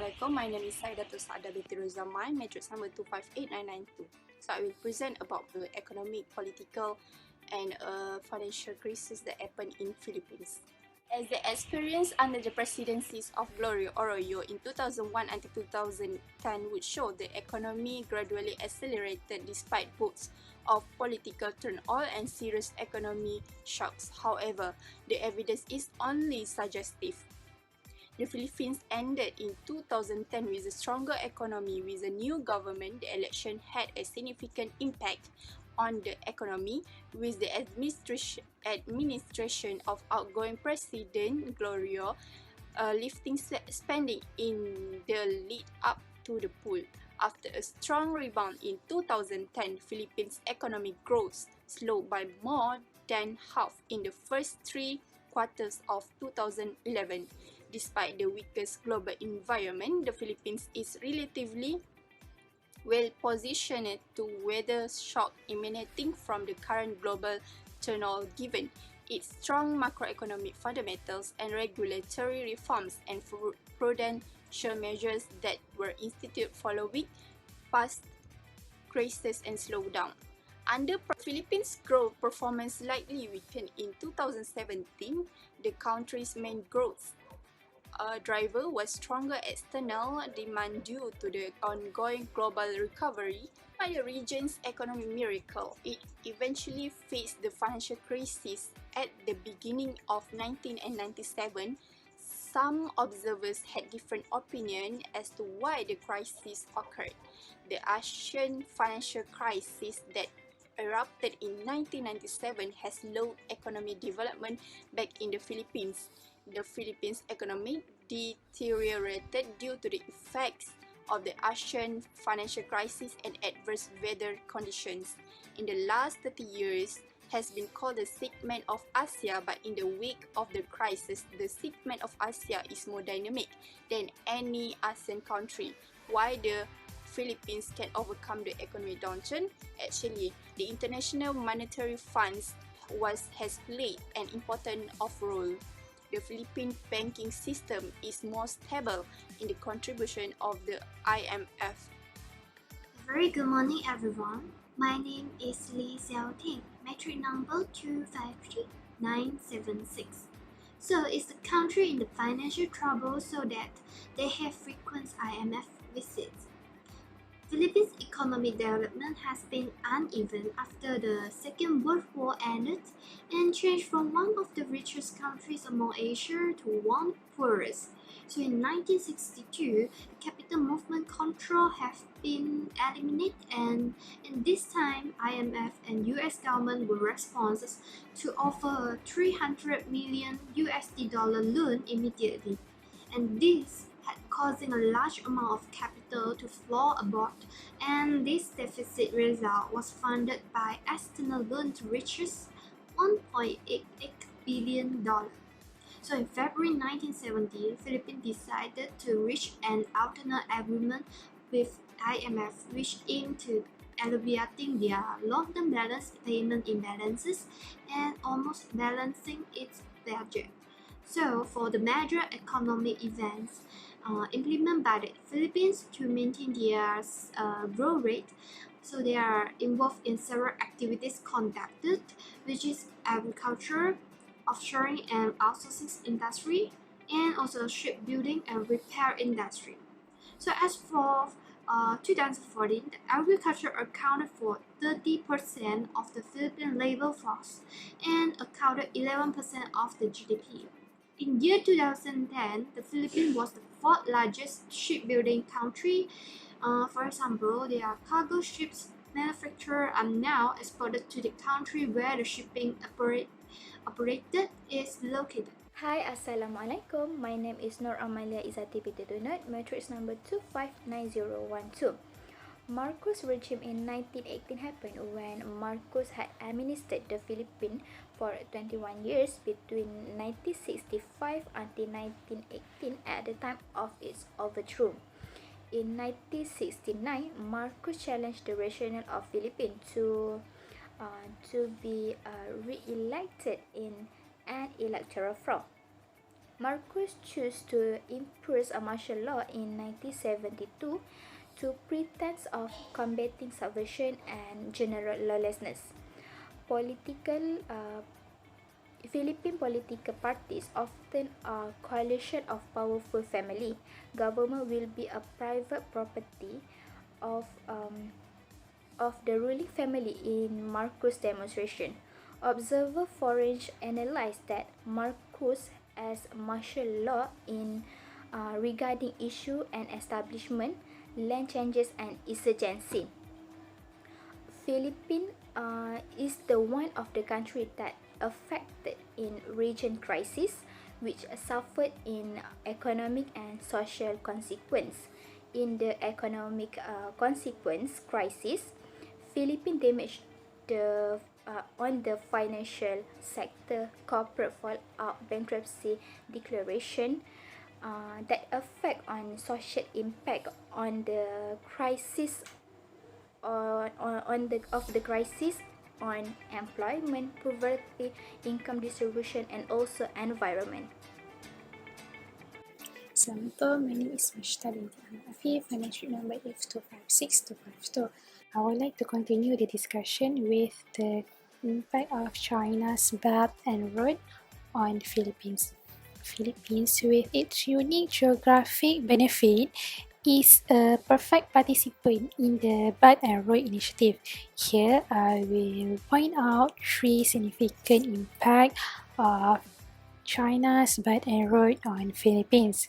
Assalamualaikum. My name is Saidatul Sa'adah binti Ruzaman, matrix number 258992. So I will present about the economic, political and financial crisis that happened in Philippines. As the experience under the presidencies of Gloria Arroyo in 2001 until 2010 would show, the economy gradually accelerated despite bouts of political turmoil and serious economic shocks. However, the evidence is only suggestive. The Philippines ended in 2010 with a stronger economy. With a new government, the election had a significant impact on the economy, with the administration of outgoing President Gloria lifting spending in the lead up to the poll. After a strong rebound in 2010, Philippines' economic growth slowed by more than half in the first 3 quarters of 2011. Despite the weakest global environment, the Philippines is relatively well positioned to weather shock emanating from the current global turmoil given its strong macroeconomic fundamentals and regulatory reforms and prudential measures that were instituted following past crises and slowdown. Under Philippines' growth performance slightly weakened in 2017, the country's main growth driver was stronger external demand due to the ongoing global recovery. By the region's economic miracle, it eventually faced the financial crisis at the beginning of 1997. Some observers had different opinions as to why the crisis occurred. The Asian financial crisis that erupted in 1997 has slowed economic development back in the Philippines. The Philippines' economy deteriorated due to the effects of the Asian financial crisis and adverse weather conditions. In the last 30 years, has been called the segment of Asia, but in the wake of the crisis, the segment of Asia is more dynamic than any ASEAN country. Why the Philippines can overcome the economic downturn? Actually, the International Monetary Fund has played an important role. The Philippine banking system is more stable in the contribution of the IMF. Very good morning, everyone. My name is Lee Xiao Ting, metric number 253976. So, is the country in the financial trouble so that they have frequent IMF visits? Philippines' economic development has been uneven after the Second World War ended and changed from one of the richest countries among Asia to one of the poorest. So in 1962, the capital movement control have been eliminated, and in this time, IMF and US government were responses to offer $300 million loan immediately, and this had causing a large amount of capital to flow abroad, and this deficit result was funded by external loan to reaches $1.88 billion. So in February 1970, Philippines decided to reach an alternate agreement with IMF, which aimed to alleviating their long-term balance payment imbalances and almost balancing its budget. So for the major economic events implemented by the Philippines to maintain their growth rate, so they are involved in several activities conducted, which is agriculture, offshoring and outsourcing industry, and also shipbuilding and repair industry. So as for 2014, the agriculture accounted for 30% of the Philippine labor force and accounted 11% of the GDP. In year 2010, the Philippines was the fourth largest shipbuilding country. For example, their cargo ships manufactured are now exported to the country where the shipping operated is located. Hi, Assalamualaikum. My name is Nur Amalia Izati binti Dunut, matrix number 259012. Marcos regime in 1918 happened when Marcos had administered the Philippines for 21 years between 1965 until 1918 at the time of its overthrow. In 1969, Marcos challenged the rationale of Philippines to be re-elected in an electoral fraud. Marcos chose to impose a martial law in 1972 to pretense of combating subversion and general lawlessness. Political Philippine political parties often are coalition of powerful family. Government will be a private property of the ruling family in Marcos demonstration. Observer foreign analyzed that Marcos as martial law in regarding issue and establishment, land changes and insurgency. Philippines is the one of the country that affected in region crisis, which suffered in economic and social consequence. In the economic consequence crisis, Philippines damaged the on the financial sector, corporate fallout, bankruptcy declaration, that affect on social impact on the crisis on the of the crisis on employment, poverty, income distribution, and also environment. Assalamualaikum, my name is Mashtal binti Ahmad Afif, financial number F256252. I would like to continue the discussion with the impact of China's Belt and Road on the Philippines. Philippines, with its unique geographic benefit, is a perfect participant in the Belt and Road initiative. Here, I will point out three significant impacts of China's Belt and Road on Philippines.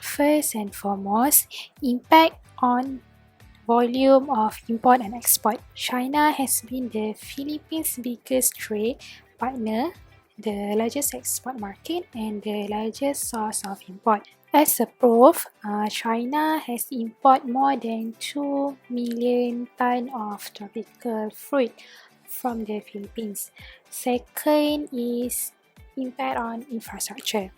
First and foremost, impact on volume of import and export. China has been the Philippines' biggest trade partner, the largest export market, and the largest source of import. As a proof, China has imported more than 2 million tons of tropical fruit from the Philippines. Second is impact on infrastructure.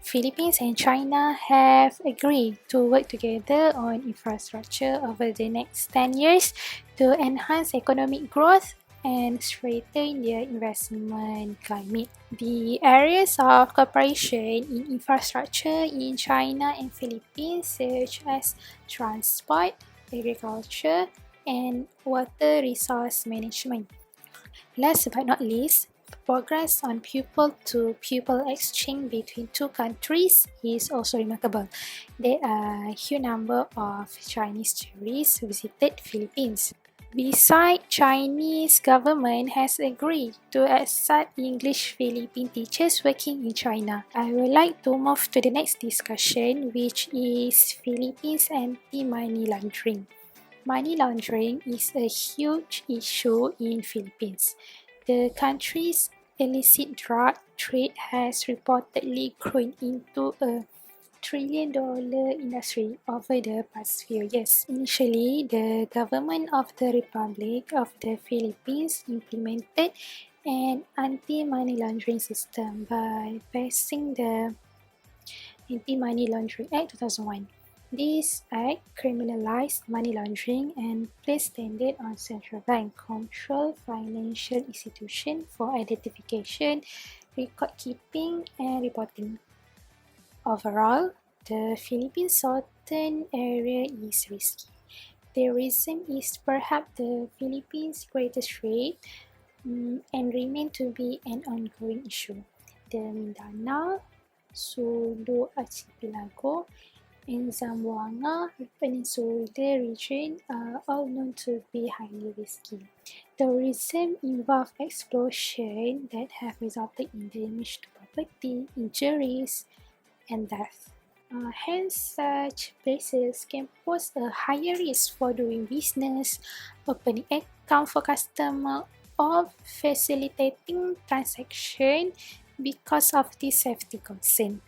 Philippines and China have agreed to work together on infrastructure over the next 10 years to enhance economic growth and strengthen their investment climate. The areas of cooperation in infrastructure in China and Philippines, such as transport, agriculture, and water resource management. Last but not least, progress on pupil-to-pupil exchange between two countries is also remarkable. There are a huge number of Chinese tourists who visited Philippines. Besides, Chinese government has agreed to accept English Philippine teachers working in China. I would like to move to the next discussion, which is Philippines anti-money laundering. Money laundering is a huge issue in Philippines. The country's illicit drug trade has reportedly grown into a trillion-dollar industry over the past few years. Initially, the government of the Republic of the Philippines implemented an anti-money laundering system by passing the Anti-Money Laundering Act 2001. This act criminalized money laundering and placed standards on central bank control financial institutions for identification, record keeping, and reporting. Overall, the Philippines southern area is risky. Terrorism is perhaps the Philippines' greatest threat and remains to be an ongoing issue. The Mindanao, Sulu Archipelago, and Zamboanga Peninsula region are all known to be highly risky. Terrorism involves explosions that have resulted in damage to property, injuries, and death. Hence, such places can pose a higher risk for doing business, opening account for customer, or facilitating transaction because of this safety concern.